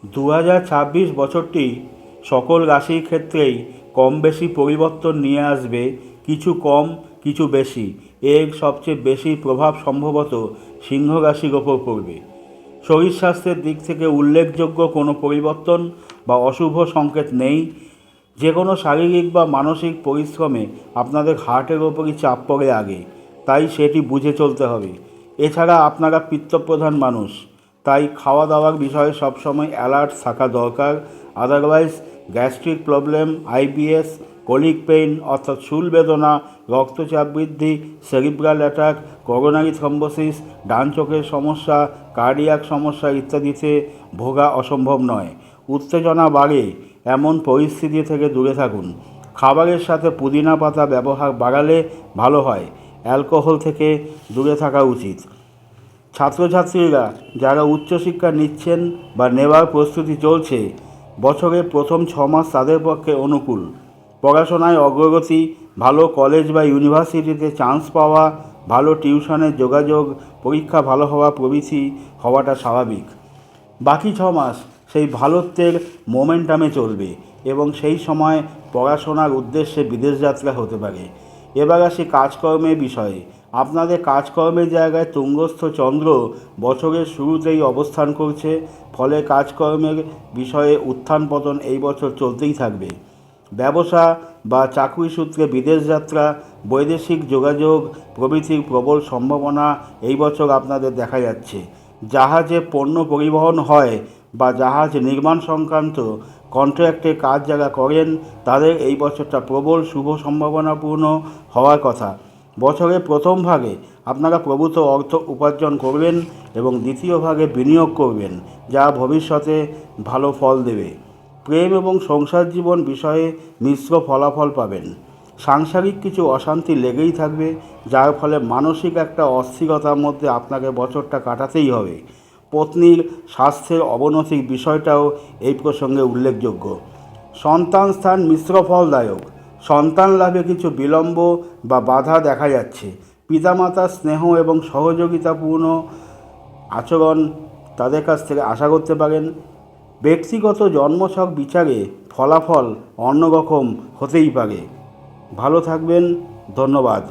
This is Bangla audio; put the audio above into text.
2026 বছরটি সকল রাশির ক্ষেত্রেই কম বেশি পরিবর্তন নিয়ে আসবে, কিছু কম কিছু বেশি। এর সবচেয়ে বেশি প্রভাব সম্ভবত সিংহ রাশির ওপর পড়বে। শরীর স্বাস্থ্যের দিক থেকে উল্লেখযোগ্য কোনো পরিবর্তন বা অশুভ সংকেত নেই। যে কোনো শারীরিক বা মানসিক পরিশ্রমে আপনাদের হার্টের ওপরই চাপ পড়ে আগে, তাই সেটি বুঝে চলতে হবে। এছাড়া আপনারা পিত্তপ্রধান মানুষ, তাই খাওয়া দাওয়ার বিষয়ে সবসময় অ্যালার্ট থাকা দরকার। Otherwise gastric problem, IBS, colic pain অর্থাৎ চুল বেদনা, রক্তচাপ বৃদ্ধি, সেরিব্রাল অ্যাটাক, করোনারি থ্রম্বোসিস, ডান চোখের সমস্যা, কার্ডিয়াক সমস্যা ইত্যাদিতে ভোগা অসম্ভব নয়। উত্তেজনা বাড়ে এমন পরিস্থিতি থেকে দূরে থাকুন। খাবারের সাথে পুদিনা পাতা ব্যবহার বাড়ালে ভালো হয়। অ্যালকোহল থেকে দূরে থাকা উচিত। ছাত্রছাত্রীরা যারা উচ্চশিক্ষা নিচ্ছেন বা নেওয়ার প্রস্তুতি চলছে, বছরের প্রথম 6 মাস তাদের পক্ষে অনুকূল। পড়াশোনায় অগ্রগতি, ভালো কলেজ বা ইউনিভার্সিটিতে চান্স পাওয়া, ভালো টিউশনের যোগাযোগ, পরীক্ষা ভালো হওয়া প্রভৃতি হওয়াটা স্বাভাবিক। বাকি 6 মাস সেই ভালোত্বের মোমেন্টামে চলবে এবং সেই সময় পড়াশোনার উদ্দেশ্যে বিদেশ যাত্রা হতে পারে। এবার আসি কাজকর্মের বিষয়ে। আপনাদের কাজকর্মের জায়গায় তুঙ্গস্থ চন্দ্র বছরের শুরুতেই অবস্থান করছে, ফলে কাজকর্মের বিষয়ে উত্থান পতন এই বছর চলতেই থাকবে। ব্যবসা বা চাকরি সূত্রে বিদেশ যাত্রা, বৈদেশিক যোগাযোগ প্রভৃতির প্রবল সম্ভাবনা এই বছর আপনাদের দেখা যাচ্ছে। জাহাজে পণ্য পরিবহন হয় বা জাহাজ নির্মাণ সংক্রান্ত কন্ট্রাক্টে কাজ যারা করেন তাদের এই বছরটা প্রবল শুভ সম্ভাবনাপূর্ণ হওয়ার কথা। বছরের প্রথম ভাগে আপনারা প্রভূত অর্থ উপার্জন করবেন এবং দ্বিতীয় ভাগে বিনিয়োগ করবেন, যা ভবিষ্যতে ভালো ফল দেবে। প্রেম এবং সংসার জীবন বিষয়ে মিশ্র ফলাফল পাবেন। সাংসারিক কিছু অশান্তি লেগেই থাকবে, যার ফলে মানসিক একটা অস্থিরতার মধ্যে আপনাকে বছরটা কাটাতেই হবে। পত্নীর স্বাস্থ্যের অবনতির বিষয়টাও এই প্রসঙ্গে উল্লেখযোগ্য। সন্তান স্থান মিশ্র ফলদায়ক। সন্তান লাভে কিছু বিলম্ব বা বাধা দেখা যাচ্ছে। পিতামাতার স্নেহ এবং সহযোগিতাপূর্ণ আচরণ তাদের কাছ থেকে আশা করতে পারেন। ব্যক্তিগত জন্মছক বিচারে ফলাফল অন্যরকম হতেই পারে। ভালো থাকবেন। ধন্যবাদ।